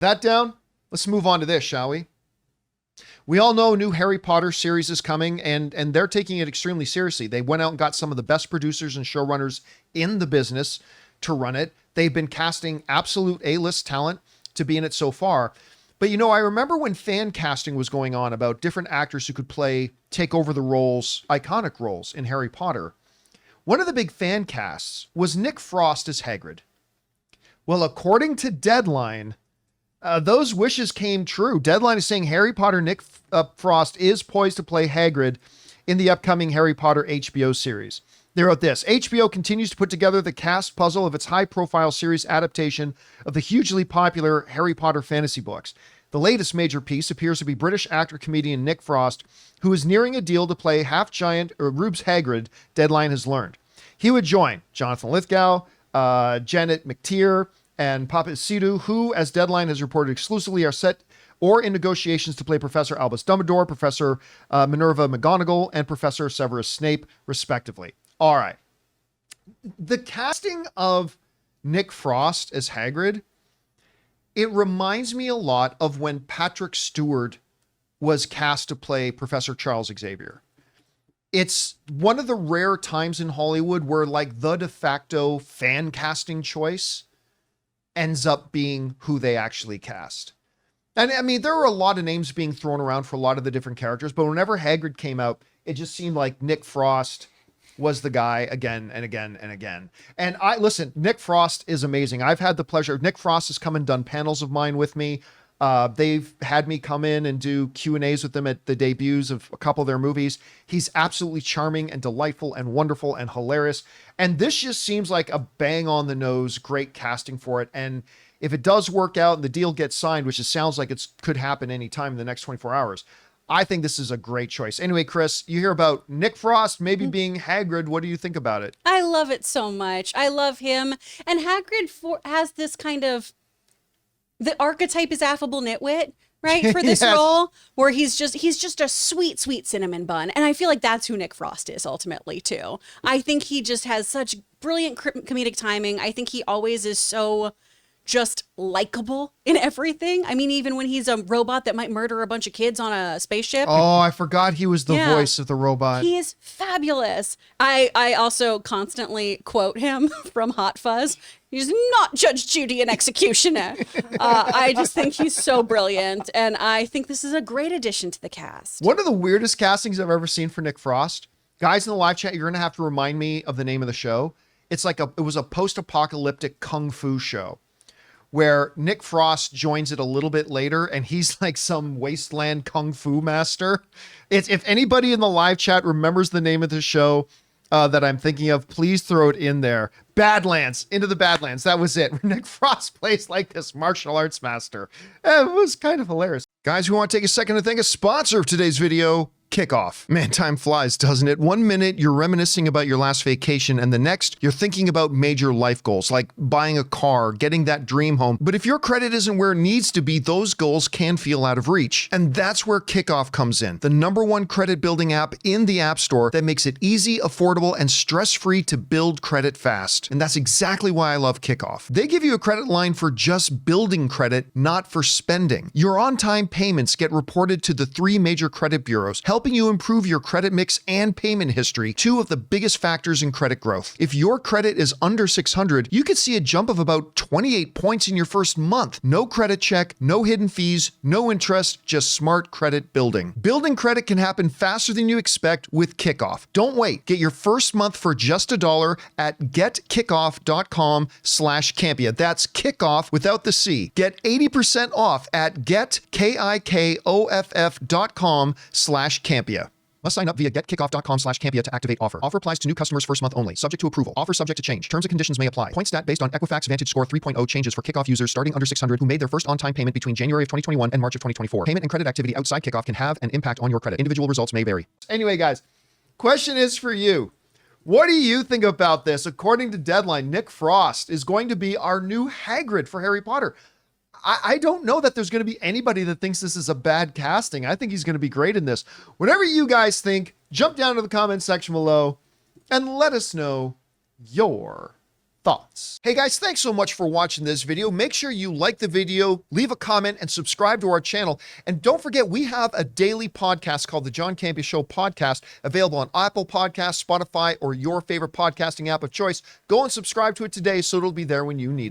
That down, let's move on to this, shall we? We all know a new Harry Potter series is coming, and they're taking it extremely seriously. They went out and got some of the best producers and showrunners in the business to run it. They've been casting absolute A-list talent to be in it so far. But I remember when fan casting was going on about different actors who could take over the roles, iconic roles in Harry Potter. One of the big fan casts was Nick Frost as Hagrid. Well, according to Deadline, those wishes came true. Deadline is saying Harry Potter Nick Frost is poised to play Hagrid in the upcoming Harry Potter HBO series. They wrote this: HBO continues to put together the cast puzzle of its high-profile series adaptation of the hugely popular Harry Potter fantasy books. The latest major piece appears to be British actor-comedian Nick Frost, who is nearing a deal to play half-giant Rubes Hagrid, Deadline has learned. He would join Jonathan Lithgow, Janet McTeer, and Papa Sidhu, who, as Deadline has reported exclusively, are set or in negotiations to play Professor Albus Dumbledore, Professor Minerva McGonagall, and Professor Severus Snape, respectively. All right. The casting of Nick Frost as Hagrid, it reminds me a lot of when Patrick Stewart was cast to play Professor Charles Xavier. It's one of the rare times in Hollywood where the de facto fan casting choice ends up being who they actually cast. And I mean, there were a lot of names being thrown around for a lot of the different characters, but whenever Hagrid came out, it just seemed like Nick Frost was the guy again and again and again. And listen, Nick Frost is amazing. I've had the pleasure. Nick Frost has come and done panels of mine with me. They've had me come in and do Q&As with them at the debuts of a couple of their movies. He's absolutely charming and delightful and wonderful and hilarious. And this just seems like a bang on the nose, great casting for it. And if it does work out and the deal gets signed, which it sounds like it could happen anytime in the next 24 hours, I think this is a great choice. Anyway, Chris, you hear about Nick Frost maybe being Hagrid. What do you think about it? I love it so much. I love him. And Hagrid has this kind of, the archetype is affable nitwit, right? For this Yes. role, where he's just a sweet, sweet cinnamon bun. And I feel like that's who Nick Frost is ultimately too. I think he just has such brilliant comedic timing. I think he always is so just likable in everything. I mean, even when he's a robot that might murder a bunch of kids on a spaceship. Oh, I forgot he was the voice of the robot. He is fabulous. I also constantly quote him from Hot Fuzz. He's not Judge Judy, an executioner. I just think he's so brilliant. And I think this is a great addition to the cast. One of the weirdest castings I've ever seen for Nick Frost. Guys in the live chat, you're going to have to remind me of the name of the show. It was a post-apocalyptic kung fu show where Nick Frost joins it a little bit later, and he's like some wasteland kung fu master. If anybody in the live chat remembers the name of the show that I'm thinking of, please throw it in there. Badlands, Into the Badlands. That was it. Nick Frost plays like this martial arts master. It was kind of hilarious. Guys, we want to take a second to thank a sponsor of today's video, Kikoff. Man, time flies, doesn't it? 1 minute, you're reminiscing about your last vacation, and the next, you're thinking about major life goals, like buying a car, getting that dream home. But if your credit isn't where it needs to be, those goals can feel out of reach. And that's where Kikoff comes in, the #1 credit building app in the App Store that makes it easy, affordable, and stress-free to build credit fast. And that's exactly why I love Kikoff. They give you a credit line for just building credit, not for spending. Your on-time payments get reported to the 3 major credit bureaus, helping you improve your credit mix and payment history, 2 of the biggest factors in credit growth. If your credit is under 600, you could see a jump of about 28 points in your first month. No credit check, no hidden fees, no interest, just smart credit building. Building credit can happen faster than you expect with Kikoff. Don't wait. Get your first month for just $1 at getkikoff.com/Campea. That's kickoff without the C. Get 80% off at getkikoff.com/Campea. Must sign up via getkickoff.com/Campea to activate offer. Offer applies to new customers first month only, subject to approval. Offer subject to change. Terms and conditions may apply. Point stat based on Equifax Vantage Score 3.0 changes for Kikoff users starting under 600 who made their first on-time payment between January of 2021 and March of 2024. Payment and credit activity outside Kikoff can have an impact on your credit. Individual results may vary. Anyway, guys, question is for you. What do you think about this? According to Deadline, Nick Frost is going to be our new Hagrid for Harry Potter. I don't know that there's going to be anybody that thinks this is a bad casting. I think he's going to be great in this. Whatever you guys think, jump down to the comment section below and let us know your thoughts. Hey guys, thanks so much for watching this video. Make sure you like the video, leave a comment, and subscribe to our channel. And don't forget, we have a daily podcast called the John Campea Show podcast, available on Apple Podcasts, Spotify, or your favorite podcasting app of choice. Go and subscribe to it today so it'll be there when you need it.